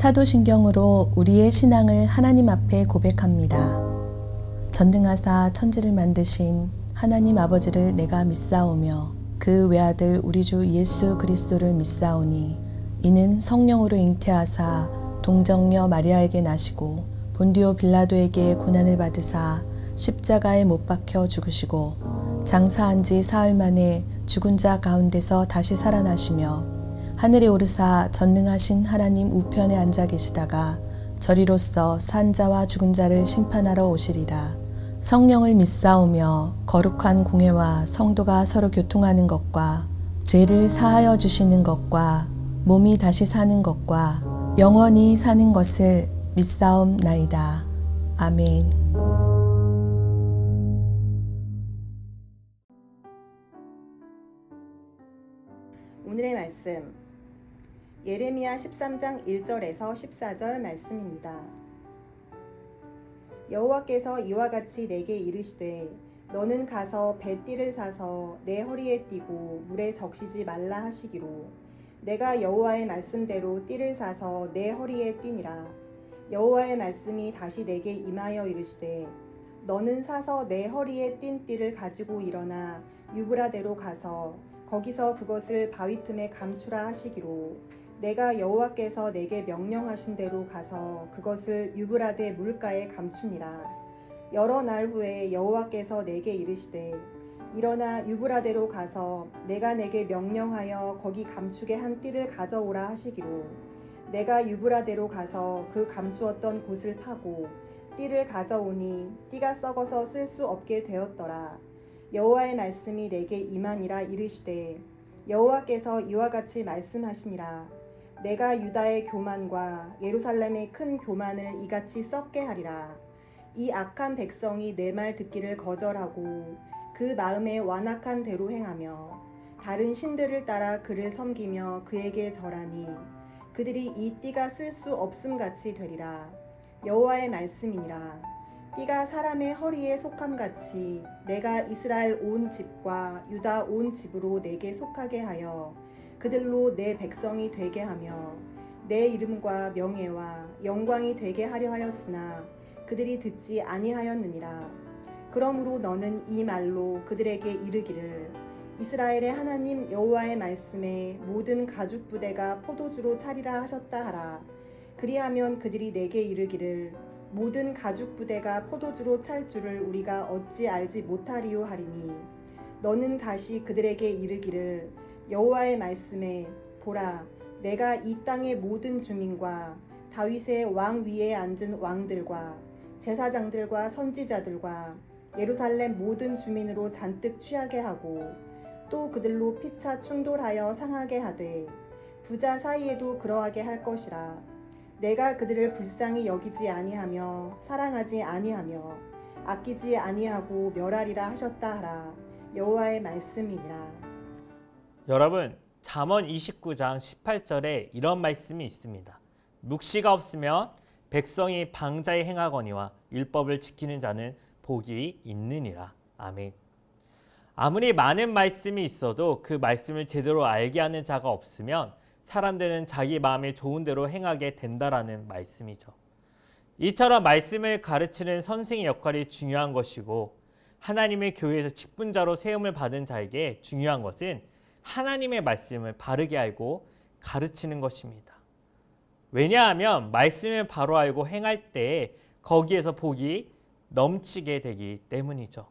사도신경으로 우리의 신앙을 하나님 앞에 고백합니다. 전능하사 천지를 만드신 하나님 아버지를 내가 믿사오며 그 외아들 우리 주 예수 그리스도를 믿사오니 이는 성령으로 잉태하사 동정녀 마리아에게 나시고 본디오 빌라도에게 고난을 받으사 십자가에 못 박혀 죽으시고 장사한 지 사흘 만에 죽은 자 가운데서 다시 살아나시며 하늘에 오르사 전능하신 하나님 우편에 앉아 계시다가 저리로서 산 자와 죽은 자를 심판하러 오시리라. 성령을 믿사오며 거룩한 공회와 성도가 서로 교통하는 것과 죄를 사하여 주시는 것과 몸이 다시 사는 것과 영원히 사는 것을 믿사옵나이다. 아멘. 오늘의 말씀 예레미야 13장 1절에서 14절 말씀입니다. 여호와께서 이와 같이 내게 이르시되 너는 가서 배띠를 사서 내 허리에 띠고 물에 적시지 말라 하시기로 내가 여호와의 말씀대로 띠를 사서 내 허리에 띠니라. 여호와의 말씀이 다시 내게 임하여 이르시되 너는 사서 내 허리에 띈 띠를 가지고 일어나 유브라데로 가서 거기서 그것을 바위 틈에 감추라 하시기로 내가 여호와께서 내게 명령하신 대로 가서 그것을 유브라데 물가에 감추니라. 여러 날 후에 여호와께서 내게 이르시되 일어나 유브라데로 가서 내가 내게 명령하여 거기 감추게 한 띠를 가져오라 하시기로 내가 유브라데로 가서 그 감추었던 곳을 파고 띠를 가져오니 띠가 썩어서 쓸 수 없게 되었더라. 여호와의 말씀이 내게 임하니라. 이르시되 여호와께서 이와 같이 말씀하시니라. 내가 유다의 교만과 예루살렘의 큰 교만을 이같이 썩게 하리라. 이 악한 백성이 내 말 듣기를 거절하고 그 마음에 완악한 대로 행하며 다른 신들을 따라 그를 섬기며 그에게 절하니 그들이 이 띠가 쓸 수 없음같이 되리라. 여호와의 말씀이니라. 띠가 사람의 허리에 속함같이 내가 이스라엘 온 집과 유다 온 집으로 내게 속하게 하여 그들로 내 백성이 되게 하며 내 이름과 명예와 영광이 되게 하려 하였으나 그들이 듣지 아니하였느니라. 그러므로 너는 이 말로 그들에게 이르기를 이스라엘의 하나님 여호와의 말씀에 모든 가죽 부대가 포도주로 차리라 하셨다 하라. 그리하면 그들이 내게 이르기를 모든 가죽 부대가 포도주로 찰 줄을 우리가 어찌 알지 못하리요 하리니 너는 다시 그들에게 이르기를 여호와의 말씀에 보라 내가 이 땅의 모든 주민과 다윗의 왕 위에 앉은 왕들과 제사장들과 선지자들과 예루살렘 모든 주민으로 잔뜩 취하게 하고 또 그들로 피차 충돌하여 상하게 하되 부자 사이에도 그러하게 할 것이라. 내가 그들을 불쌍히 여기지 아니하며 사랑하지 아니하며 아끼지 아니하고 멸하리라 하셨다 하라. 여호와의 말씀이니라. 여러분, 잠언 29장 18절에 이런 말씀이 있습니다. 묵시가 없으면 백성이 방자에 행하거니와 율법을 지키는 자는 복이 있느니라. 아멘. 아무리 많은 말씀이 있어도 그 말씀을 제대로 알게 하는 자가 없으면 사람들은 자기 마음에 좋은 대로 행하게 된다라는 말씀이죠. 이처럼 말씀을 가르치는 선생의 역할이 중요한 것이고 하나님의 교회에서 직분자로 세움을 받은 자에게 중요한 것은 하나님의 말씀을 바르게 알고 가르치는 것입니다. 왜냐하면 말씀을 바로 알고 행할 때 거기에서 복이 넘치게 되기 때문이죠.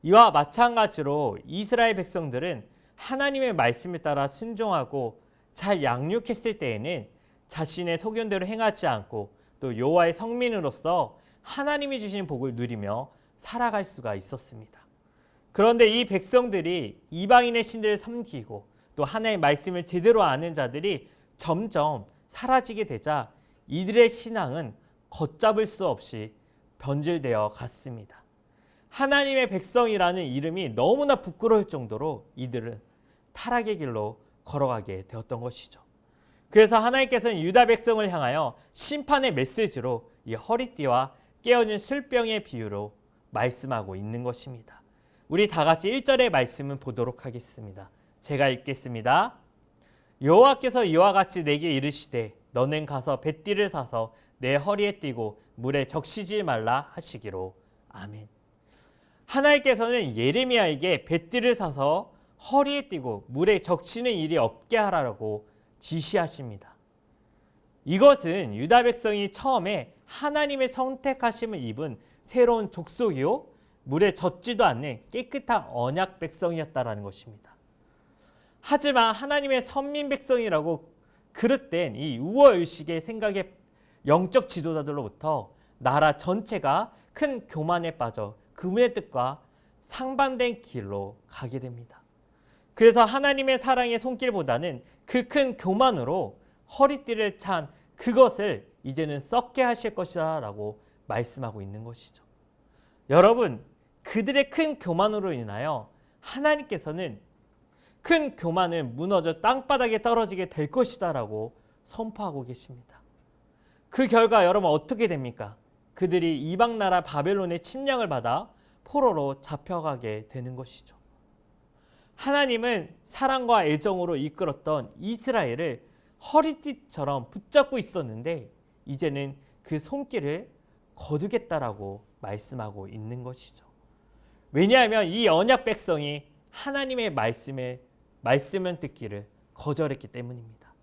이와 마찬가지로 이스라엘 백성들은 하나님의 말씀에 따라 순종하고 잘 양육했을 때에는 자신의 소견대로 행하지 않고 또 여호와의 성민으로서 하나님이 주신 복을 누리며 살아갈 수가 있었습니다. 그런데 이 백성들이 이방인의 신들을 섬기고 또 하나님의 말씀을 제대로 아는 자들이 점점 사라지게 되자 이들의 신앙은 걷잡을 수 없이 변질되어 갔습니다. 하나님의 백성이라는 이름이 너무나 부끄러울 정도로 이들은 타락의 길로 걸어가게 되었던 것이죠. 그래서 하나님께서는 유다 백성을 향하여 심판의 메시지로 이 허리띠와 깨어진 술병의 비유로 말씀하고 있는 것입니다. 우리 다 같이 1절의 말씀을 보도록 하겠습니다. 제가 읽겠습니다. 여호와께서 이와 같이 내게 이르시되 너는 가서 뱃띠를 사서 내 허리에 띠고 물에 적시지 말라 하시기로. 아멘. 하나님께서는 예레미야에게 뱃띠를 사서 허리에 띠고 물에 적시는 일이 없게 하라고 지시하십니다. 이것은 유다 백성이 처음에 하나님의 선택하심을 입은 새로운 족속이요 물에 젖지도 않는 깨끗한 언약 백성이었다라는 것입니다. 하지만 하나님의 선민 백성이라고 그릇된 이 우월의식의 생각의 영적 지도자들로부터 나라 전체가 큰 교만에 빠져 그분의 뜻과 상반된 길로 가게 됩니다. 그래서 하나님의 사랑의 손길보다는 그 큰 교만으로 허리띠를 찬 그것을 이제는 썩게 하실 것이다 라고 말씀하고 있는 것이죠. 여러분, 그들의 큰 교만으로 인하여 하나님께서는 큰 교만은 무너져 땅바닥에 떨어지게 될 것이다 라고 선포하고 계십니다. 그 결과 여러분 어떻게 됩니까? 그들이 이방 나라 바벨론의 침략을 받아 포로로 잡혀가게 되는 것이죠. 하나님은 사랑과 애정으로 이끌었던 이스라엘을 허리띠처럼 붙잡고 있었는데 이제는 그 손길을 거두겠다라고 말씀하고 있는 것이죠. 왜냐하면 이 언약 백성이 하나님의 말씀을 듣기를 거절했기 때문입니다.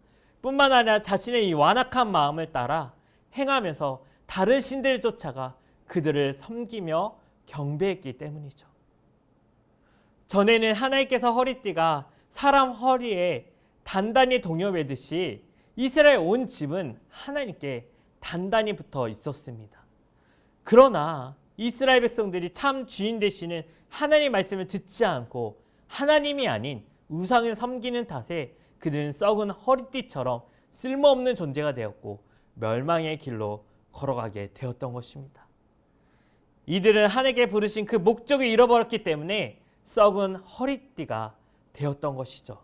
뿐만 아니라 자신의 이 완악한 마음을 따라 행하면서 다른 신들을 쫓아가 그들을 섬기며 경배했기 때문이죠. 전에는 하나님께서 허리띠가 사람 허리에 단단히 동여매듯이 이스라엘 온 집은 하나님께 단단히 붙어 있었습니다. 그러나 이스라엘 백성들이 참 주인 되시는 하나님의 말씀을 듣지 않고 하나님이 아닌 우상을 섬기는 탓에 그들은 썩은 허리띠처럼 쓸모없는 존재가 되었고 멸망의 길로 걸어가게 되었던 것입니다. 이들은 하나님께 부르신 그 목적을 잃어버렸기 때문에 썩은 허리띠가 되었던 것이죠.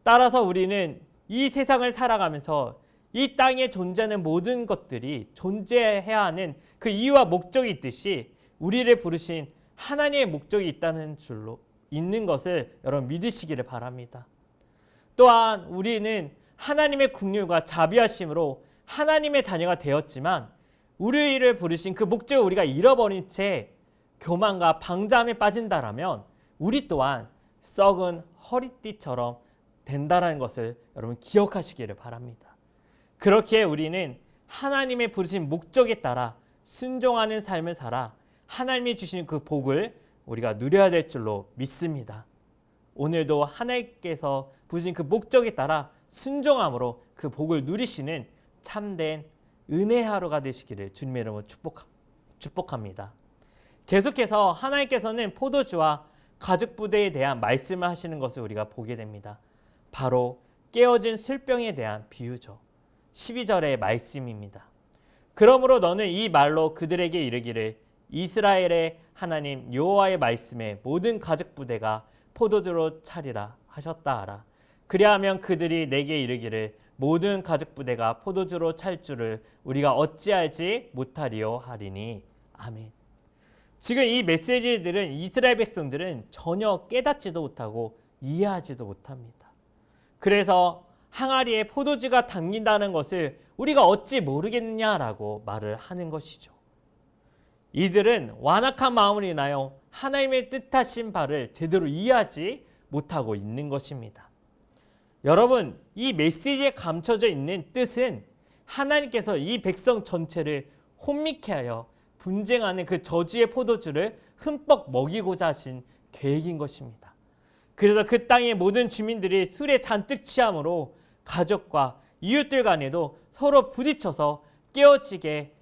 따라서 우리는 이 세상을 살아가면서 이 땅에 존재하는 모든 것들이 존재해야 하는 그 이유와 목적이 있듯이 우리를 부르신 하나님의 목적이 있다는 줄로 있는 것을 여러분 믿으시기를 바랍니다. 또한 우리는 하나님의 긍휼과 자비하심으로 하나님의 자녀가 되었지만 우리를 부르신 그 목적을 우리가 잃어버린 채 교만과 방자함에 빠진다라면 우리 또한 썩은 허리띠처럼 된다라는 것을 여러분 기억하시기를 바랍니다. 그렇게 우리는 하나님의 부르신 목적에 따라 순종하는 삶을 살아 하나님이 주신 그 복을 우리가 누려야 될 줄로 믿습니다. 오늘도 하나님께서 부르신 그 목적에 따라 순종함으로 그 복을 누리시는 참된 은혜 하루가 되시기를 주님의 이름으로 축복합니다. 계속해서 하나님께서는 포도주와 가죽 부대에 대한 말씀을 하시는 것을 우리가 보게 됩니다. 바로 깨어진 술병에 대한 비유죠. 12절의 말씀입니다. 그러므로 너는 이 말로 그들에게 이르기를 이스라엘의 하나님 여호와의 말씀에 모든 가죽 부대가 포도주로 차리라 하셨다 하라. 그리하면 그들이 내게 이르기를 모든 가죽 부대가 포도주로 찰 줄을 우리가 어찌알지 못하리요 하리니. 아멘. 지금 이 메시지들은 이스라엘 백성들은 전혀 깨닫지도 못하고 이해하지도 못합니다. 그래서 항아리에 포도주가 담긴다는 것을 우리가 어찌 모르겠느냐라고 말을 하는 것이죠. 이들은 완악한 마음을 인하여 하나님의 뜻하신 바를 제대로 이해하지 못하고 있는 것입니다. 여러분, 이 메시지에 감춰져 있는 뜻은 하나님께서 이 백성 전체를 혼미케 하여 분쟁하는 그 저주의 포도주를 흠뻑 먹이고자 하신 계획인 것입니다. 그래서 그 땅의 모든 주민들이 술에 잔뜩 취함으로 가족과 이웃들 간에도 서로 부딪혀서 깨어지게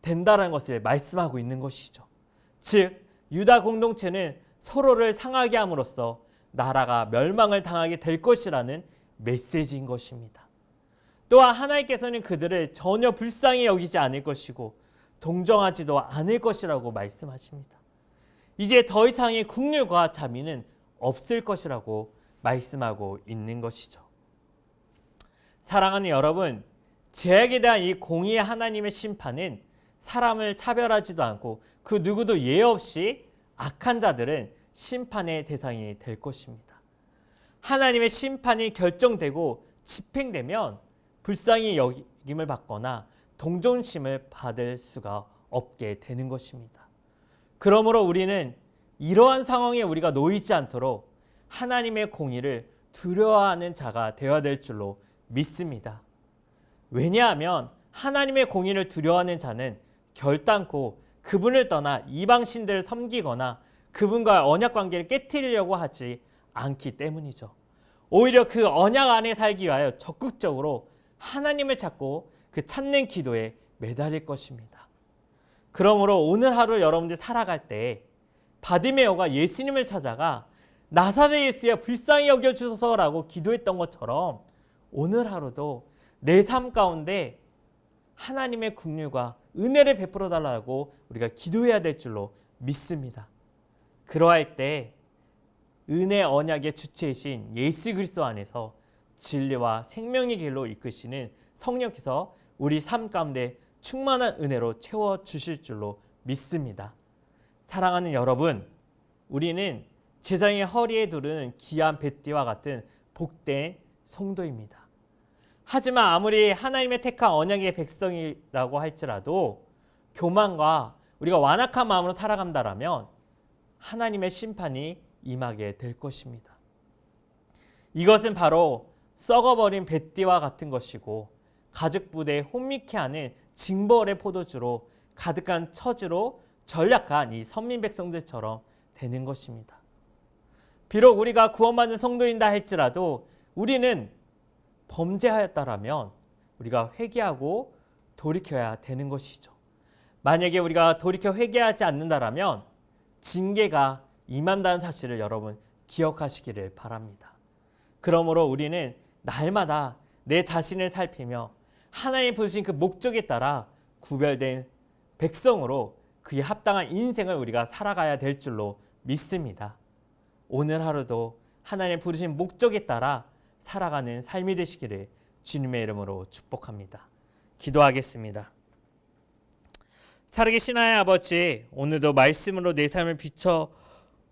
된다는 것을 말씀하고 있는 것이죠. 즉 유다 공동체는 서로를 상하게 함으로써 나라가 멸망을 당하게 될 것이라는 메시지인 것입니다. 또한 하나님께서는 그들을 전혀 불쌍히 여기지 않을 것이고 동정하지도 않을 것이라고 말씀하십니다. 이제 더 이상의 긍휼과 자비는 없을 것이라고 말씀하고 있는 것이죠. 사랑하는 여러분, 죄악에 대한 이 공의의 하나님의 심판은 사람을 차별하지도 않고 그 누구도 예외 없이 악한 자들은 심판의 대상이 될 것입니다. 하나님의 심판이 결정되고 집행되면 불쌍히 여김을 받거나 동정심을 받을 수가 없게 되는 것입니다. 그러므로 우리는 이러한 상황에 우리가 놓이지 않도록 하나님의 공의를 두려워하는 자가 되어야 될 줄로 믿습니다. 왜냐하면 하나님의 공의를 두려워하는 자는 결단코 그분을 떠나 이방신들을 섬기거나 그분과 언약 관계를 깨뜨리려고 하지 않기 때문이죠. 오히려 그 언약 안에 살기 위하여 적극적으로 하나님을 찾고 그 찾는 기도에 매달릴 것입니다. 그러므로 오늘 하루 여러분들 살아갈 때 바디메오가 예수님을 찾아가 나사렛 예수여 불쌍히 여겨주소서라고 기도했던 것처럼 오늘 하루도 내 삶 가운데 하나님의 긍휼과 은혜를 베풀어 달라고 우리가 기도해야 될 줄로 믿습니다. 그러할 때 은혜 언약의 주체이신 예수 그리스도 안에서 진리와 생명의 길로 이끄시는 성령께서 우리 삶 가운데 충만한 은혜로 채워주실 줄로 믿습니다. 사랑하는 여러분, 우리는 제사장의 허리에 두르는 귀한 뱃띠와 같은 복된 성도입니다. 하지만 아무리 하나님의 택한 언약의 백성이라고 할지라도 교만과 우리가 완악한 마음으로 살아간다라면 하나님의 심판이 임하게 될 것입니다. 이것은 바로 썩어버린 뱃띠와 같은 것이고 가죽 부대에 혼미케 하는 징벌의 포도주로 가득한 처지로 전략한 이 선민 백성들처럼 되는 것입니다. 비록 우리가 구원받은 성도인다 할지라도 우리는 범죄하였다라면 우리가 회개하고 돌이켜야 되는 것이죠. 만약에 우리가 돌이켜 회개하지 않는다라면 징계가 임한다는 사실을 여러분 기억하시기를 바랍니다. 그러므로 우리는 날마다 내 자신을 살피며 하나님 부르신 그 목적에 따라 구별된 백성으로 그에 합당한 인생을 우리가 살아가야 될 줄로 믿습니다. 오늘 하루도 하나님 부르신 목적에 따라 살아가는 삶이 되시기를 주님의 이름으로 축복합니다. 기도하겠습니다. 살아계신 하나님 아버지, 오늘도 말씀으로 내 삶을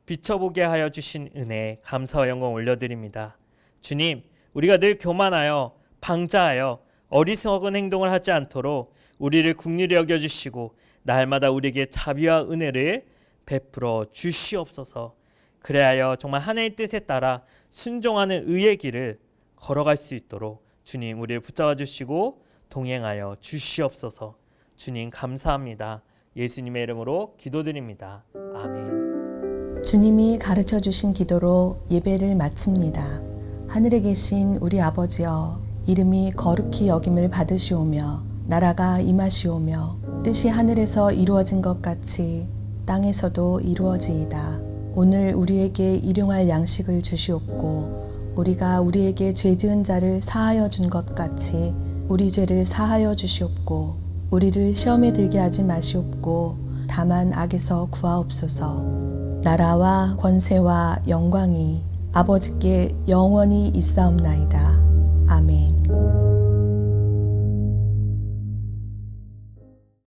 비춰보게 하여 주신 은혜 감사와 영광 올려드립니다. 주님, 우리가 늘 교만하여 방자하여 어리석은 행동을 하지 않도록 우리를 긍휼히 여겨주시고 날마다 우리에게 자비와 은혜를 베풀어 주시옵소서. 그래야 정말 하나님의 뜻에 따라 순종하는 의의 길을 걸어갈 수 있도록 주님 우리를 붙잡아 주시고 동행하여 주시옵소서. 주님 감사합니다. 예수님의 이름으로 기도드립니다. 아멘. 주님이 가르쳐 주신 기도로 예배를 마칩니다. 하늘에 계신 우리 아버지여, 이름이 거룩히 여김을 받으시오며 나라가 임하시오며 뜻이 하늘에서 이루어진 것 같이 땅에서도 이루어지이다. 오늘 우리에게 일용할 양식을 주시옵고 우리가 우리에게 죄 지은 자를 사하여 준 것 같이 우리 죄를 사하여 주시옵고 우리를 시험에 들게 하지 마시옵고 다만 악에서 구하옵소서. 나라와 권세와 영광이 아버지께 영원히 있사옵나이다. 아멘.